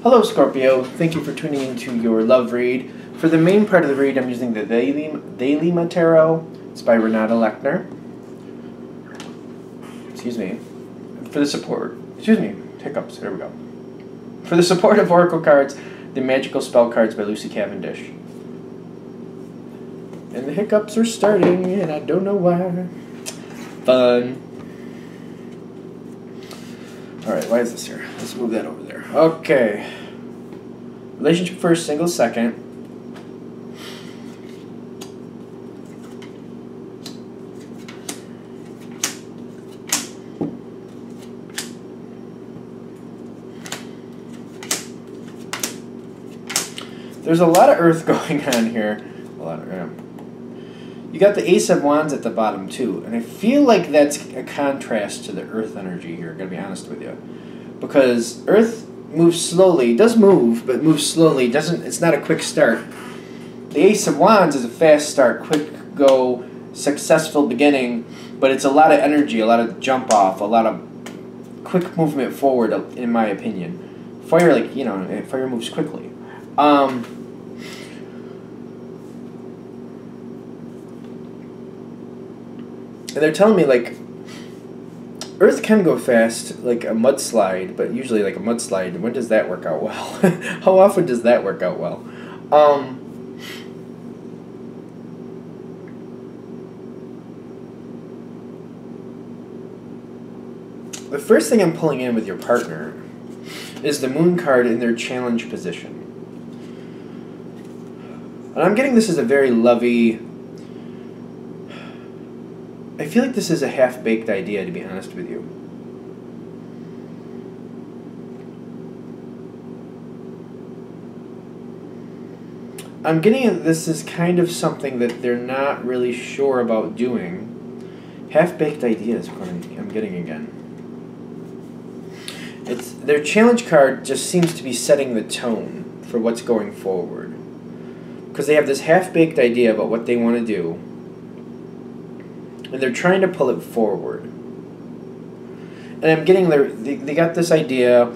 Hello Scorpio, thank you for tuning into your love read. For the main part of the read, I'm using the Daylima Tarot. It's by Renata Lechner. Excuse me. For the support, hiccups, there we go. For the support of Oracle cards, the Magical Spell cards by Lucy Cavendish. And the hiccups are starting, and I don't know why. Fun. Alright, why is this here? Let's move that over there. Okay. Relationship first, single second. There's a lot of earth going on here. You got the Ace of Wands at the bottom too, and I feel like that's a contrast to the earth energy here, gonna be honest with you. Because earth moves slowly, does move, but moves slowly, it's not a quick start. The Ace of Wands is a fast start, quick go, successful beginning, but it's a lot of energy, a lot of jump off, a lot of quick movement forward, in my opinion. Fire, fire moves quickly. And they're telling me, like, Earth can go fast, like a mudslide, but usually, like, a mudslide, when does that work out well? How often does that work out well? The first thing I'm pulling in with your partner is the Moon card in their challenge position. And I'm getting this as a very lovey... I feel like this is a half-baked idea, to be honest with you. I'm getting this is kind of something that they're not really sure about doing. Half-baked idea is what I'm getting again. Their challenge card just seems to be setting the tone for what's going forward. Because they have this half-baked idea about what they want to do. And they're trying to pull it forward. And I'm getting they got this idea,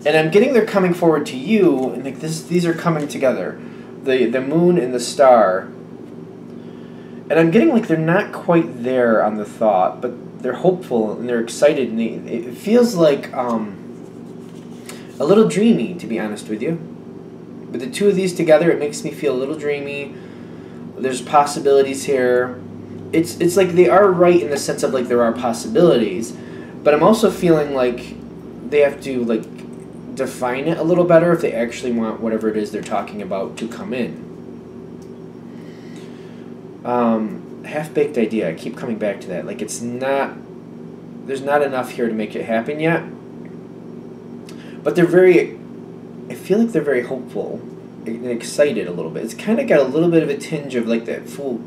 and I'm getting they're coming forward to you, and like these are coming together. The moon and the star. And I'm getting like they're not quite there on the thought, but they're hopeful and they're excited, and it feels like a little dreamy, to be honest with you. With the two of these together, it makes me feel a little dreamy. There's possibilities here. It's like they are right in the sense of like there are possibilities, but I'm also feeling like they have to like define it a little better if they actually want whatever it is they're talking about to come in. Half-baked idea. I keep coming back to that. Like there's not enough here to make it happen yet. But I feel like they're very hopeful and excited a little bit. It's kind of got a little bit of a tinge of like that fool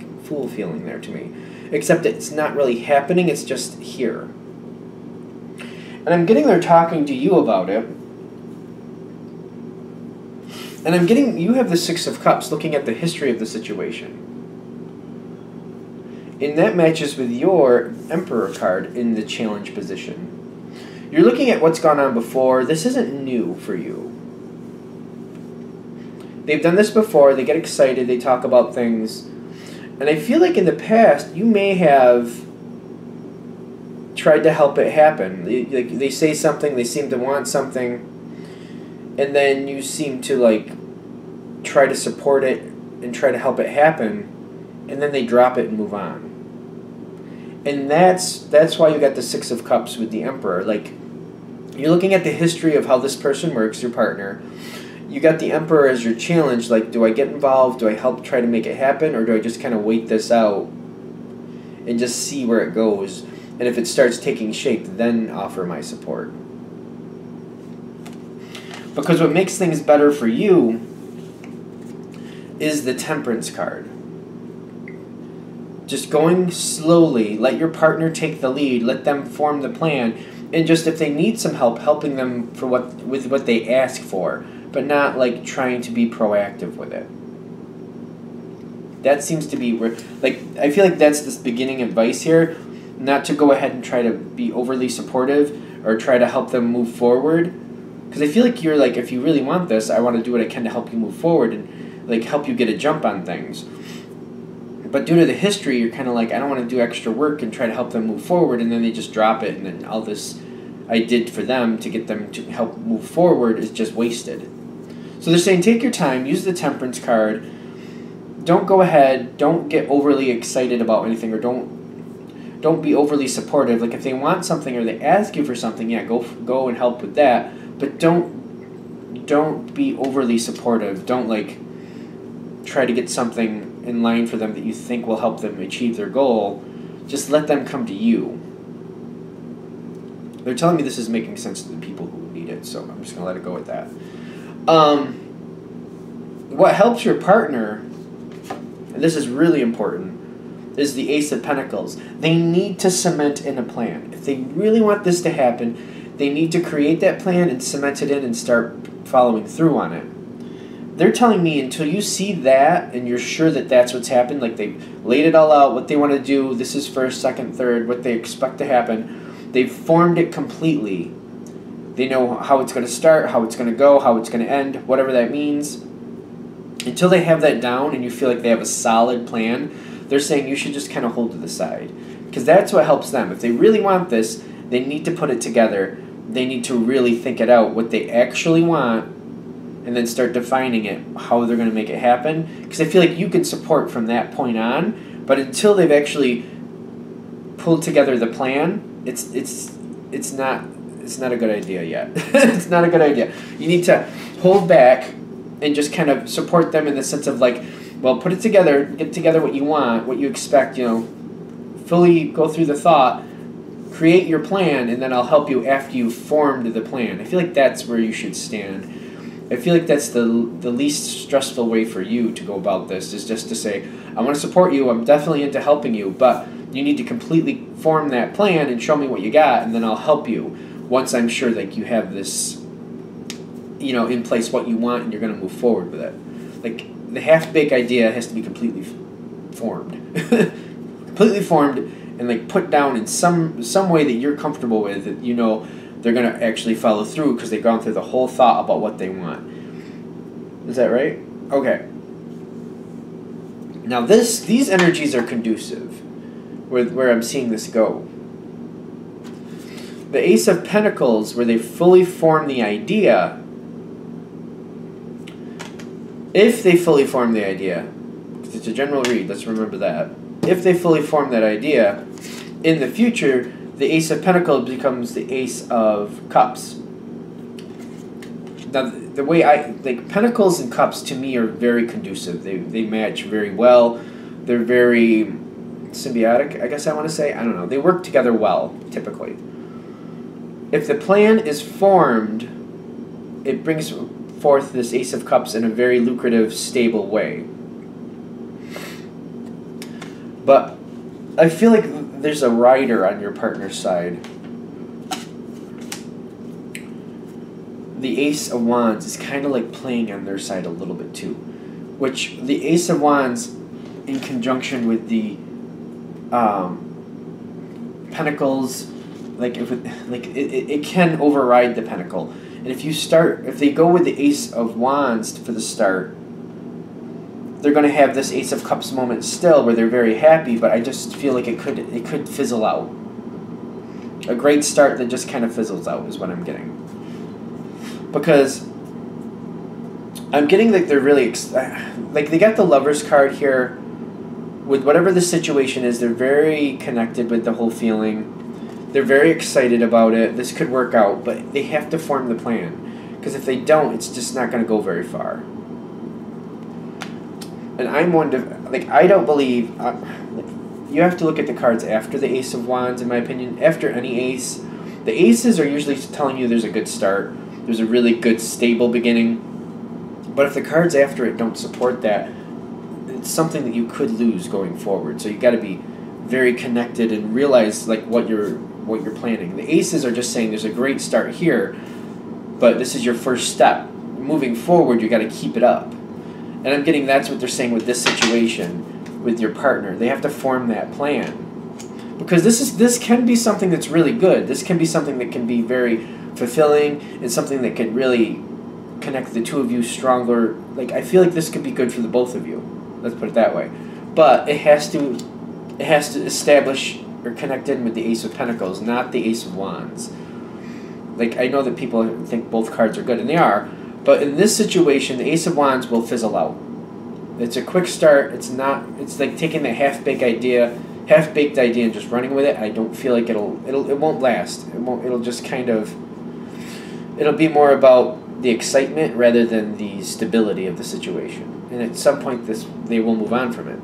feeling there to me. Except it's not really happening, it's just here. And I'm getting they're talking to you about it. And I'm getting you have the Six of Cups looking at the history of the situation. And that matches with your Emperor card in the challenge position. You're looking at what's gone on before. This isn't new for you. They've done this before, they get excited, they talk about things. And I feel like in the past, you may have tried to help it happen. They say something, they seem to want something, and then you seem to like try to support it and try to help it happen, and then they drop it and move on. And that's why you got the Six of Cups with the Emperor. Like, you're looking at the history of how this person works, your partner. You got the Emperor as your challenge, like, do I get involved, do I help try to make it happen, or do I just kind of wait this out and just see where it goes, and if it starts taking shape, then offer my support. Because what makes things better for you is the Temperance card. Just going slowly, let your partner take the lead, let them form the plan, and just if they need some help, helping them with what they ask for. But not like trying to be proactive with it. That seems to be where, like, I feel like that's this beginning advice here, not to go ahead and try to be overly supportive or try to help them move forward, Because I feel like you're like, if you really want this, I want to do what I can to help you move forward and like help you get a jump on things. But due to the history, you're kind of like, I don't want to do extra work and try to help them move forward, and then they just drop it, and then all this I did for them to get them to help move forward is just wasted. So they're saying, take your time, use the Temperance card. Don't go ahead, don't get overly excited about anything, or don't be overly supportive. Like if they want something or they ask you for something, yeah, go and help with that. But don't be overly supportive. Don't like try to get something in line for them that you think will help them achieve their goal. Just let them come to you. They're telling me this is making sense to the people who need it, so I'm just going to let it go with that. What helps your partner, and this is really important, is the Ace of Pentacles. They need to cement in a plan. If they really want this to happen, they need to create that plan and cement it in and start following through on it. They're telling me until you see that and you're sure that that's what's happened, like they've laid it all out, what they want to do, this is first, second, third, what they expect to happen, they've formed it completely. They know how it's going to start, how it's going to go, how it's going to end, whatever that means. Until they have that down and you feel like they have a solid plan, they're saying you should just kind of hold to the side. Because that's what helps them. If they really want this, they need to put it together. They need to really think it out, what they actually want, and then start defining it, how they're going to make it happen. Because I feel like you can support from that point on, but until they've actually pulled together the plan, it's not a good idea yet. It's not a good idea. You need to hold back and just kind of support them in the sense of like, well, put it together, get together what you want, what you expect, fully go through the thought, create your plan, and then I'll help you after you've formed the plan. I feel like that's where you should stand. I feel like that's the least stressful way for you to go about this, is just to say, I want to support you, I'm definitely into helping you, but you need to completely form that plan and show me what you got, and then I'll help you once I'm sure that you have this, in place what you want and you're going to move forward with it. Like, the half-baked idea has to be completely formed. Completely formed and, like, put down in some way that you're comfortable with, that they're going to actually follow through because they've gone through the whole thought about what they want. Is that right? Okay. Now these energies are conducive with where I'm seeing this go. The Ace of Pentacles, where they fully form the idea, if they fully form the idea, because it's a general read, let's remember that. If they fully form that idea, in the future, the Ace of Pentacles becomes the Ace of Cups. Now, the way Pentacles and Cups to me are very conducive. They match very well. They're very symbiotic, I guess I want to say. I don't know. They work together well, typically. If the plan is formed, it brings forth this Ace of Cups in a very lucrative, stable way. But I feel like there's a rider on your partner's side. The Ace of Wands is kind of like playing on their side a little bit too. Which the Ace of Wands in conjunction with the Pentacles, it can override the Pentacle. And if they go with the Ace of Wands for the start, they're going to have this Ace of Cups moment still where they're very happy, but I just feel like it could fizzle out. A great start that just kind of fizzles out is what I'm getting. Because I'm getting that they're really, they got the Lover's card here. With whatever the situation is, they're very connected with the whole feeling. They're very excited about it. This could work out, but they have to form the plan. Because if they don't, it's just not going to go very far. And I'm one to, I don't believe, you have to look at the cards after the Ace of Wands, in my opinion. After any ace, the aces are usually telling you there's a good start. There's a really good, stable beginning. But if the cards after it don't support that, it's something that you could lose going forward. So you got to be very connected and realize what you're planning. The aces are just saying there's a great start here, but this is your first step. Moving forward, you got to keep it up. And I'm getting that's what they're saying with this situation with your partner. They have to form that plan. Because this can be something that's really good. This can be something that can be very fulfilling and something that could really connect the two of you stronger. Like, I feel like this could be good for the both of you. Let's put it that way. But it has to establish or connect in with the Ace of Pentacles, not the Ace of Wands. Like, I know that people think both cards are good, and they are, but in this situation, the Ace of Wands will fizzle out. It's a quick start. It's like taking that half-baked idea and just running with it. I don't feel like it won't last. It'll just kind of, it'll be more about the excitement rather than the stability of the situation. And at some point they will move on from it.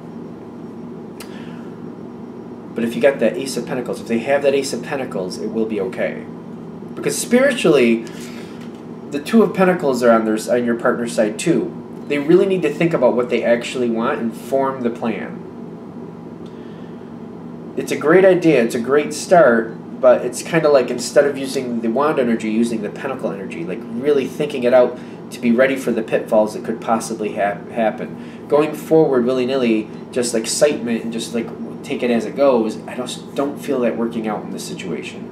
But if you got that Ace of Pentacles, if they have that Ace of Pentacles, it will be okay. Because spiritually, the Two of Pentacles are on your partner's side too. They really need to think about what they actually want and form the plan. It's a great idea, it's a great start, but it's kind of like, instead of using the wand energy, using the pentacle energy, like really thinking it out to be ready for the pitfalls that could possibly happen. Going forward willy-nilly, just like excitement and just like take it as it goes, I just don't feel that working out in this situation.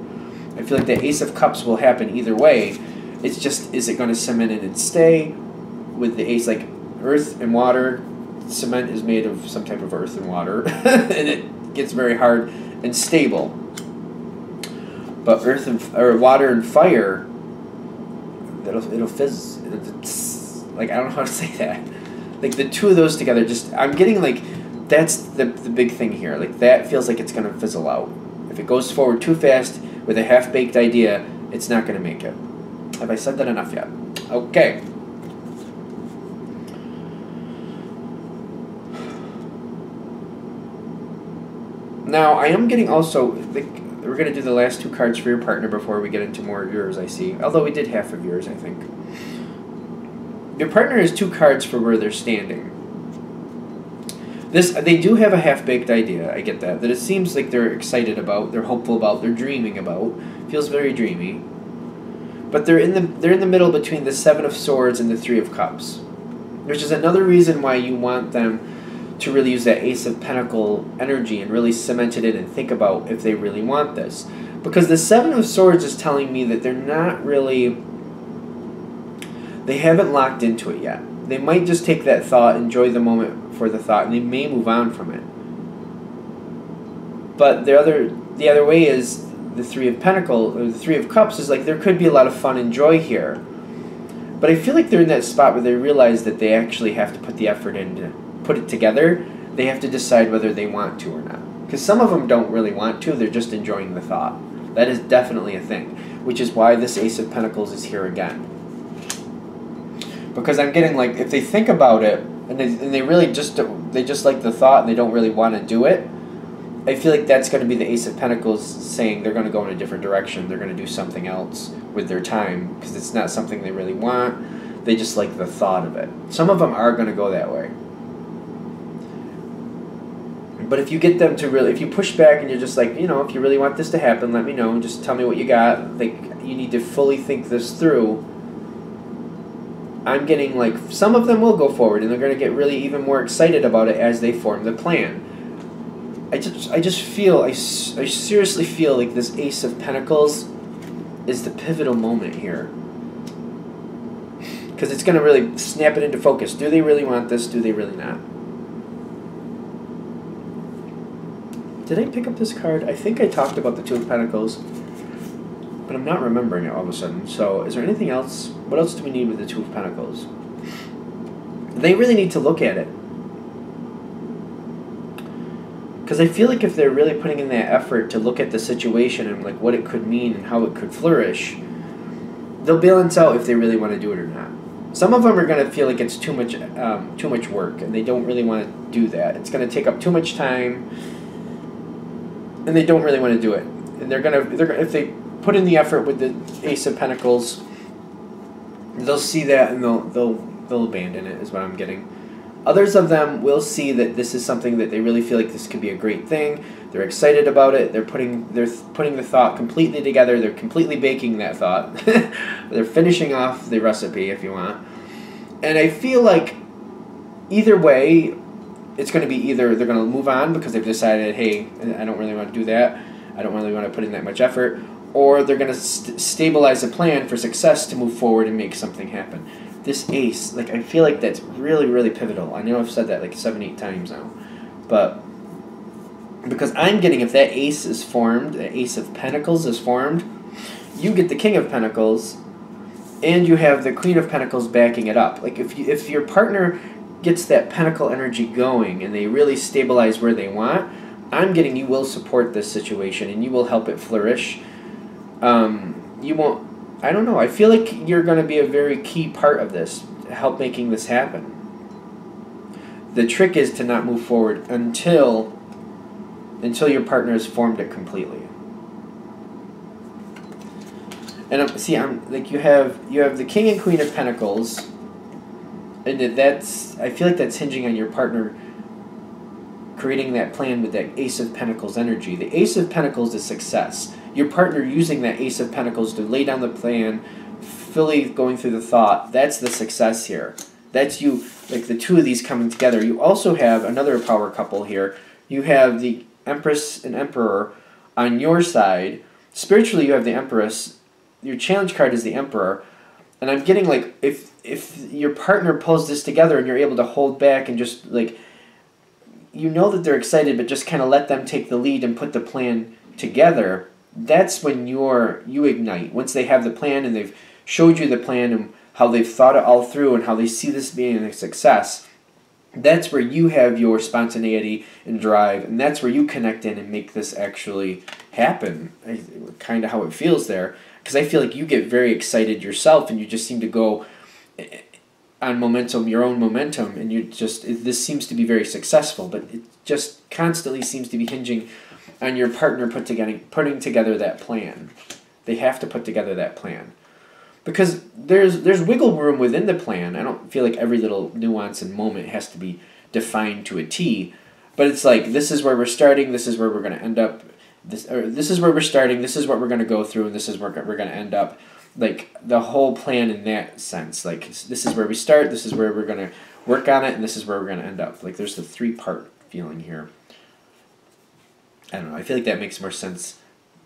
I feel like the Ace of Cups will happen either way. It's just, is it going to cement in and stay with the Ace, like earth and water? Cement is made of some type of earth and water, and it gets very hard and stable. But water and fire, it'll fizz. Like, I don't know how to say that. Like, the two of those together, just, I'm getting like, that's the big thing here. Like, that feels like it's going to fizzle out. If it goes forward too fast with a half-baked idea, it's not going to make it. Have I said that enough yet? Okay. Now, I am getting also, like, we're going to do the last two cards for your partner before we get into more of yours, I see. Although we did half of yours, I think. Your partner has two cards for where they're standing. They do have a half-baked idea, I get that it seems like they're excited about, they're hopeful about, they're dreaming about. Feels very dreamy. But they're in the middle between the Seven of Swords and the Three of Cups. Which is another reason why you want them to really use that Ace of Pentacle energy and really cement it in and think about if they really want this. Because the Seven of Swords is telling me that they're not really, they haven't locked into it yet. They might just take that thought, enjoy the moment for the thought, and they may move on from it. But the other way is the Three of Pentacles, or the Three of Cups, is like there could be a lot of fun and joy here. But I feel like they're in that spot where they realize that they actually have to put the effort in to put it together. They have to decide whether they want to or not. Because some of them don't really want to, they're just enjoying the thought. That is definitely a thing. Which is why this Ace of Pentacles is here again. Because I'm getting like, if they think about it, and they really just like the thought and they don't really want to do it, I feel like that's going to be the Ace of Pentacles saying they're going to go in a different direction. They're going to do something else with their time because it's not something they really want. They just like the thought of it. Some of them are going to go that way. But if you get them to really, if you push back and you're just like, you know, if you really want this to happen, let me know. Just tell me what you got. Like, you need to fully think this through. I'm getting like, some of them will go forward and they're going to get really even more excited about it as they form the plan. I just feel, I seriously feel like this Ace of Pentacles is the pivotal moment here. Because it's going to really snap it into focus. Do they really want this? Do they really not? Did I pick up this card? I think I talked about the Two of Pentacles, but I'm not remembering it all of a sudden. So is there anything else? What else do we need with the Two of Pentacles? They really need to look at it. Because I feel like if they're really putting in that effort to look at the situation and like what it could mean and how it could flourish, they'll balance out if they really want to do it or not. Some of them are going to feel like it's too much work, and they don't really want to do that. It's going to take up too much time, and they don't really want to do it. And they're gonna if they put in the effort with the Ace of Pentacles, they'll see that and they'll abandon it. Is what I'm getting. Others of them will see that this is something that they really feel like this could be a great thing. They're excited about it. They're putting the thought completely together. They're completely baking that thought. They're finishing off the recipe, if you want. And I feel like either way, it's going to be either they're going to move on because they've decided, hey, I don't really want to do that. I don't really want to put in that much effort. or they're going to stabilize a plan for success to move forward and make something happen. This ace, like, I feel like that's really, really pivotal. I know I've said that like 7, 8 times now, but because I'm getting, if that ace is formed, the Ace of Pentacles is formed, you get the King of Pentacles, and you have the Queen of Pentacles backing it up. Like, if your partner gets that Pentacle energy going and they really stabilize where they want, I'm getting you will support this situation and you will help it flourish. You won't, I don't know, I feel like you're going to be a very key part of this, to help making this happen. The trick is to not move forward until your partner has formed it completely. And see, I'm like, you have the King and Queen of Pentacles, and that's, I feel like that's hinging on your partner creating that plan with that Ace of Pentacles energy. The Ace of Pentacles is success. Your partner using that Ace of Pentacles to lay down the plan, fully going through the thought, that's the success here. That's you, like the two of these coming together. You also have another power couple here. You have the Empress and Emperor on your side. Spiritually, you have the Empress. Your challenge card is the Emperor. And I'm getting, like, if your partner pulls this together and you're able to hold back and just, like, you know that they're excited, but just kind of let them take the lead and put the plan together, that's when you ignite. Once they have the plan and they've showed you the plan and how they've thought it all through and how they see this being a success, that's where you have your spontaneity and drive, and that's where you connect in and make this actually happen. Kind of how it feels there, because I feel like you get very excited yourself and you just seem to go on momentum, your own momentum, and you just, this seems to be very successful, but it just constantly seems to be hinging on your partner putting together that plan. They have to put together that plan. Because there's wiggle room within the plan. I don't feel like every little nuance and moment has to be defined to a T, but it's like, this is where we're starting, this is where we're going to end up, this is where we're starting, this is what we're going to go through, and this is where we're going to end up. Like, the whole plan in that sense. Like, this is where we start, this is where we're going to work on it, and this is where we're going to end up. Like, there's the 3-part feeling here. I don't know, I feel like that makes more sense.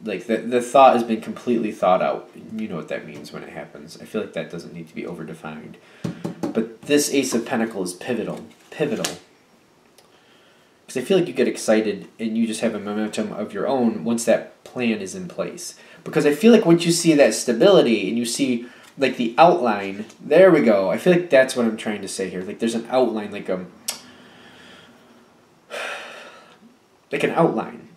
Like, the thought has been completely thought out. You know what that means when it happens. I feel like that doesn't need to be overdefined. But this Ace of Pentacles is pivotal. Pivotal. Because I feel like you get excited and you just have a momentum of your own once that plan is in place. Because I feel like once you see that stability and you see, like, the outline, there we go. I feel like that's what I'm trying to say here. Like, there's an outline, like an outline.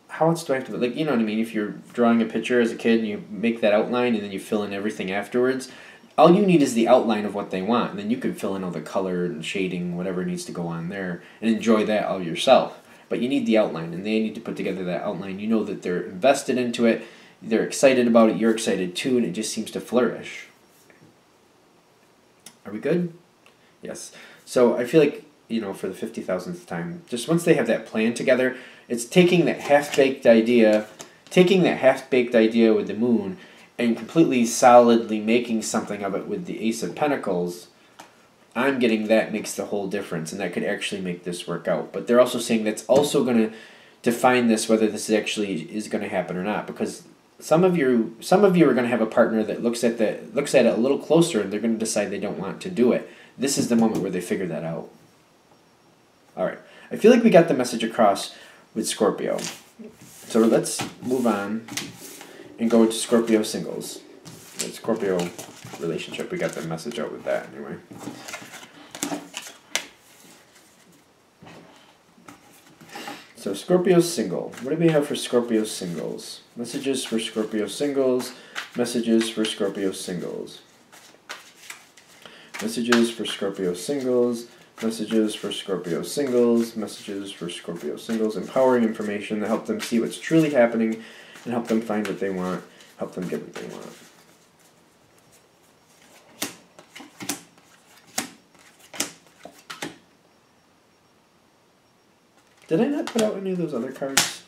How else do I have to, like, you know what I mean? If you're drawing a picture as a kid and you make that outline and then you fill in everything afterwards, all you need is the outline of what they want. And then you can fill in all the color and shading, whatever needs to go on there, and enjoy that all yourself. But you need the outline, and they need to put together that outline. You know that they're invested into it, they're excited about it, you're excited too, and it just seems to flourish. Are we good? Yes. So I feel like, you know, for the 50,000th time, just once they have that plan together, it's taking that half-baked idea with the moon and completely solidly making something of it with the Ace of Pentacles. I'm getting that makes the whole difference, and that could actually make this work out. But they're also saying that's also going to define this, whether this actually is going to happen or not, because some of you are going to have a partner that looks at it a little closer, and they're going to decide they don't want to do it. This is the moment where they figure that out. All right. I feel like we got the message across with Scorpio. So let's move on and go into Scorpio singles. The Scorpio relationship, we got the message out with that anyway. So Scorpio single. What do we have for Scorpio singles? Messages for Scorpio singles. Messages for Scorpio singles. Messages for Scorpio singles. Messages for Scorpio singles. Messages for Scorpio singles. Empowering information that help them see what's truly happening and help them find what they want. Help them get what they want. Did I not put out any of those other cards?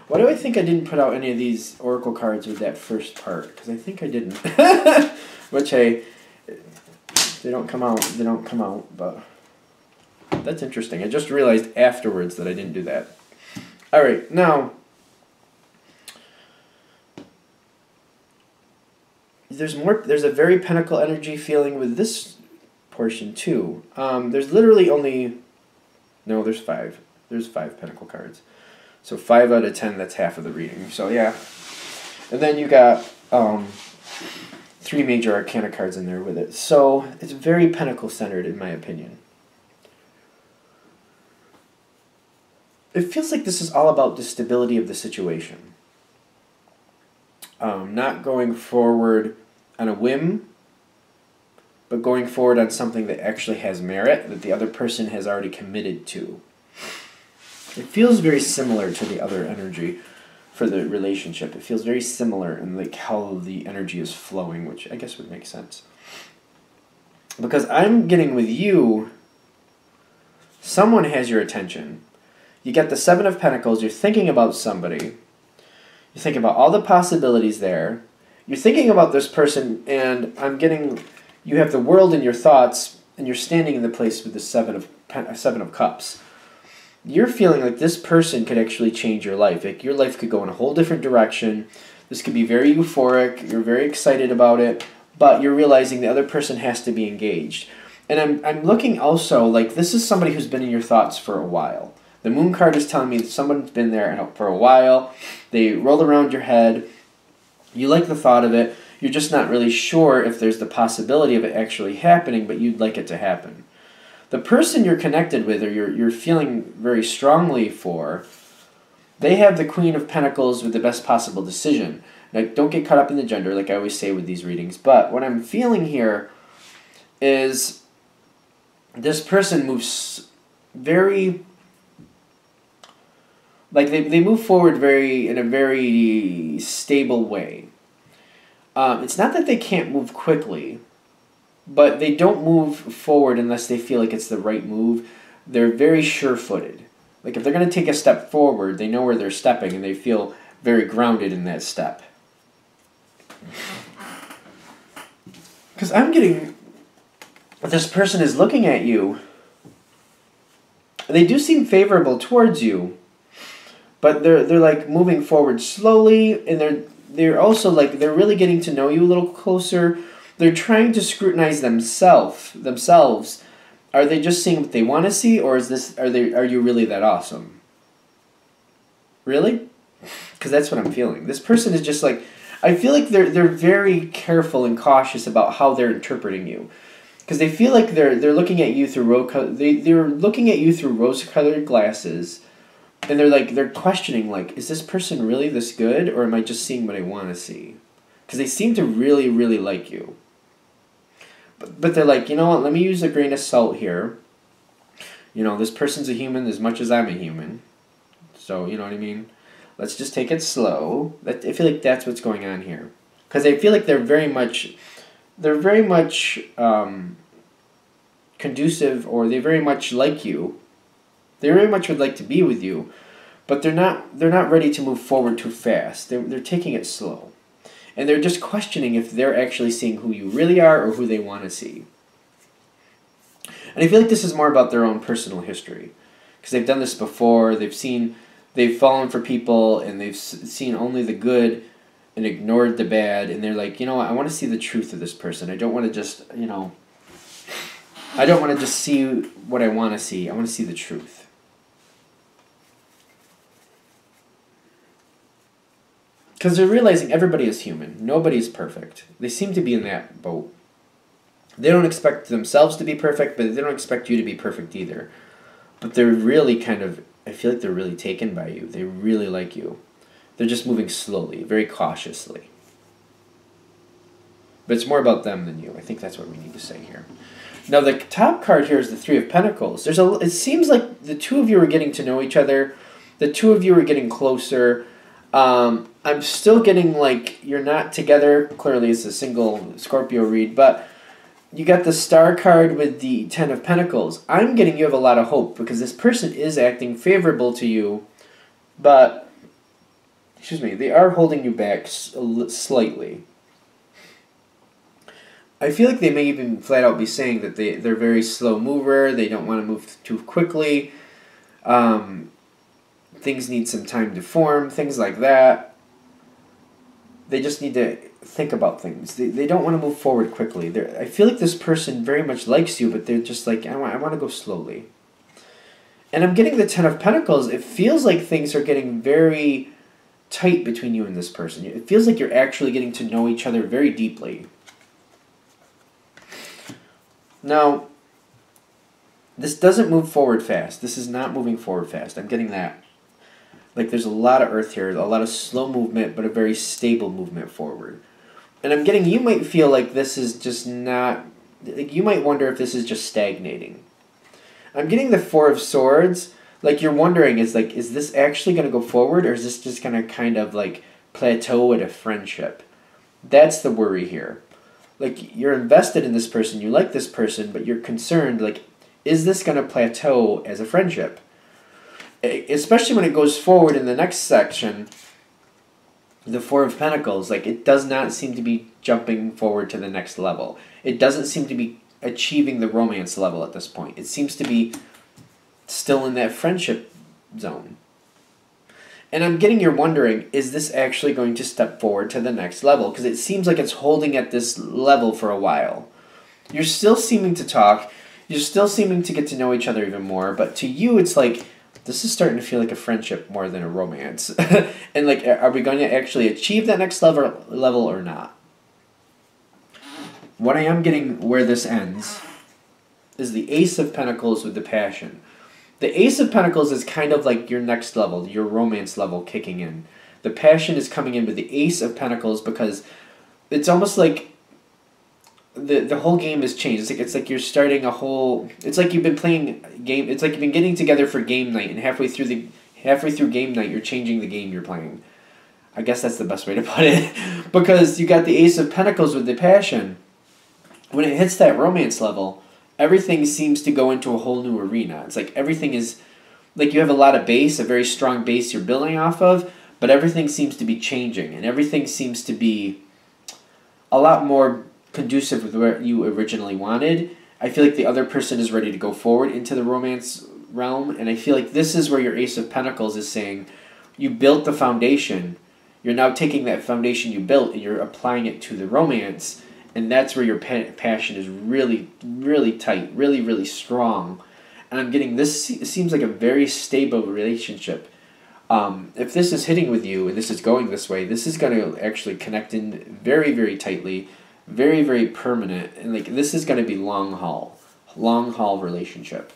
Why do I think I didn't put out any of these Oracle cards with that first part? Because I think I didn't. Which, hey, they don't come out, but that's interesting. I just realized afterwards that I didn't do that. All right, now there's more. There's a very Pentacle energy feeling with this portion too. There's literally only no. There's five. There's 5 Pentacle cards. So 5 out of 10. That's half of the reading. So yeah, and then you got 3 major Arcana cards in there with it. So it's very Pentacle centered in my opinion. It feels like this is all about the stability of the situation. Not going forward on a whim, but going forward on something that actually has merit, that the other person has already committed to. It feels very similar to the other energy for the relationship. It feels very similar in like how the energy is flowing, which I guess would make sense. Because I'm getting with you, someone has your attention. You get the 7 of Pentacles, you're thinking about somebody. You're thinking about all the possibilities there. You're thinking about this person, and I'm getting, you have the world in your thoughts, and you're standing in the place with the 7 of Cups. You're feeling like this person could actually change your life. Like your life could go in a whole different direction. This could be very euphoric. You're very excited about it, but you're realizing the other person has to be engaged. And I'm looking also like this is somebody who's been in your thoughts for a while. The Moon card is telling me that someone's been there for a while. They roll around your head. You like the thought of it. You're just not really sure if there's the possibility of it actually happening, but you'd like it to happen. The person you're connected with or you're feeling very strongly for, they have the Queen of Pentacles with the best possible decision. Now, don't get caught up in the gender like I always say with these readings, but what I'm feeling here is this person moves very... like they move forward in a very stable way. It's not that they can't move quickly, but they don't move forward unless they feel like it's the right move. They're very sure-footed. Like if they're going to take a step forward, they know where they're stepping and they feel very grounded in that step. Because I'm getting... this person is looking at you. They do seem favorable towards you. But they're like moving forward slowly, and they're also like they're really getting to know you a little closer. They're trying to scrutinize themselves. Are they just seeing what they want to see, or are you really that awesome? Really? Because that's what I'm feeling. This person is just like, I feel like they're very careful and cautious about how they're interpreting you. Because they feel like they're looking at you through they're looking at you through rose-colored glasses. And they're questioning, like, is this person really this good, or am I just seeing what I want to see? Because they seem to really, really like you. But they're like, you know what, let me use a grain of salt here. You know, this person's a human as much as I'm a human. So, you know what I mean? Let's just take it slow. I feel like that's what's going on here. Because I feel like they're very much conducive, or they very much like you. They very much would like to be with you, but they're not ready to move forward too fast. They're taking it slow. And they're just questioning if they're actually seeing who you really are or who they want to see. And I feel like this is more about their own personal history. Because they've done this before, they've fallen for people, and they've seen only the good and ignored the bad, and they're like, you know what, I want to see the truth of this person. I don't want to just, I don't want to just see what I want to see. I want to see the truth. Because they're realizing everybody is human. Nobody's perfect. They seem to be in that boat. They don't expect themselves to be perfect, but they don't expect you to be perfect either. But they're really I feel like they're really taken by you. They really like you. They're just moving slowly, very cautiously. But it's more about them than you. I think that's what we need to say here. Now, the top card here is the 3 of Pentacles. It seems like the two of you are getting to know each other. The two of you are getting closer. I'm still getting like you're not together. Clearly, it's a single Scorpio read, but you got the Star card with the 10 of Pentacles. I'm getting you have a lot of hope because this person is acting favorable to you, but, they are holding you back slightly. I feel like they may even flat out be saying that they're very slow mover. They don't want to move too quickly. things need some time to form, things like that. They just need to think about things. They don't want to move forward quickly. I feel like this person very much likes you, but they're just like, I want to go slowly. And I'm getting the Ten of Pentacles. It feels like things are getting very tight between you and this person. It feels like you're actually getting to know each other very deeply. Now, this doesn't move forward fast. This is not moving forward fast. I'm getting that. Like, there's a lot of earth here, a lot of slow movement, but a very stable movement forward. And I'm getting, you might feel like this is just not, like, you might wonder if this is just stagnating. I'm getting the Four of Swords. Like, you're wondering, is this actually going to go forward, or is this just going to kind of, like, plateau at a friendship? That's the worry here. Like, you're invested in this person, you like this person, but you're concerned, like, is this going to plateau as a friendship? Especially when it goes forward in the next section, the Four of Pentacles, like, it does not seem to be jumping forward to the next level. It doesn't seem to be achieving the romance level at this point. It seems to be still in that friendship zone. And I'm getting you're wondering, is this actually going to step forward to the next level? Because it seems like it's holding at this level for a while. You're still seeming to talk. You're still seeming to get to know each other even more. But to you, it's like, this is starting to feel like a friendship more than a romance. And like, are we going to actually achieve that next level or not? What I am getting where this ends is the Ace of Pentacles with the Passion. The Ace of Pentacles is kind of like your next level, your romance level kicking in. The Passion is coming in with the Ace of Pentacles because it's almost like the whole game has changed. It's like you're starting a whole. It's like you've been playing game. It's like you've been getting together for game night, and halfway through game night, you're changing the game you're playing. I guess that's the best way to put it, because you got the Ace of Pentacles with the Passion. When it hits that romance level, everything seems to go into a whole new arena. It's like everything is, like you have a lot of base, a very strong base you're building off of, but everything seems to be changing, and everything seems to be a lot more conducive with what you originally wanted. I feel like the other person is ready to go forward into the romance realm, and I feel like this is where your Ace of Pentacles is saying, you built the foundation, you're now taking that foundation you built and you're applying it to the romance, and that's where your passion is really, really tight, really, really strong. And I'm getting this seems like a very stable relationship. If this is hitting with you and this is going this way, this is going to actually connect in very, very tightly, very, very permanent, and like this is going to be long haul relationship.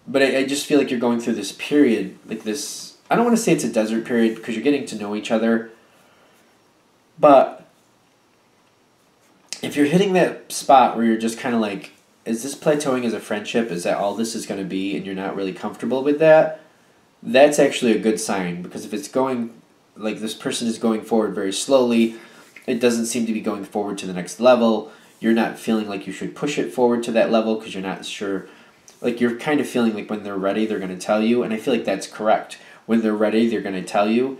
But I just feel like you're going through this period, like this, I don't want to say it's a desert period because you're getting to know each other, but if you're hitting that spot where you're just kind of like, is this plateauing as a friendship? Is that all this is going to be? And you're not really comfortable with that? That's actually a good sign, because if it's going, like this person is going forward very slowly, it doesn't seem to be going forward to the next level. You're not feeling like you should push it forward to that level because you're not sure. Like you're kind of feeling like when they're ready, they're going to tell you. And I feel like that's correct. When they're ready, they're going to tell you.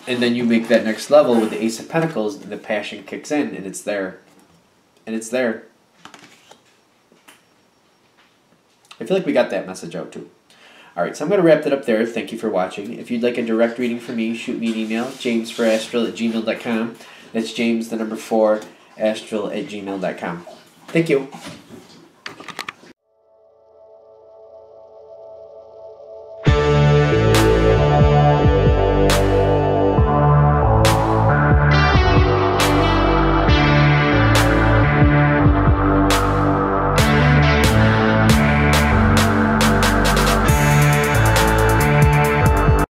And then you make that next level with the Ace of Pentacles, and the passion kicks in, and it's there. And it's there. I feel like we got that message out too. Alright, so I'm going to wrap that up there. Thank you for watching. If you'd like a direct reading from me, shoot me an email, jamesforastral@gmail.com. That's James, the number 4, astral@gmail.com. Thank you.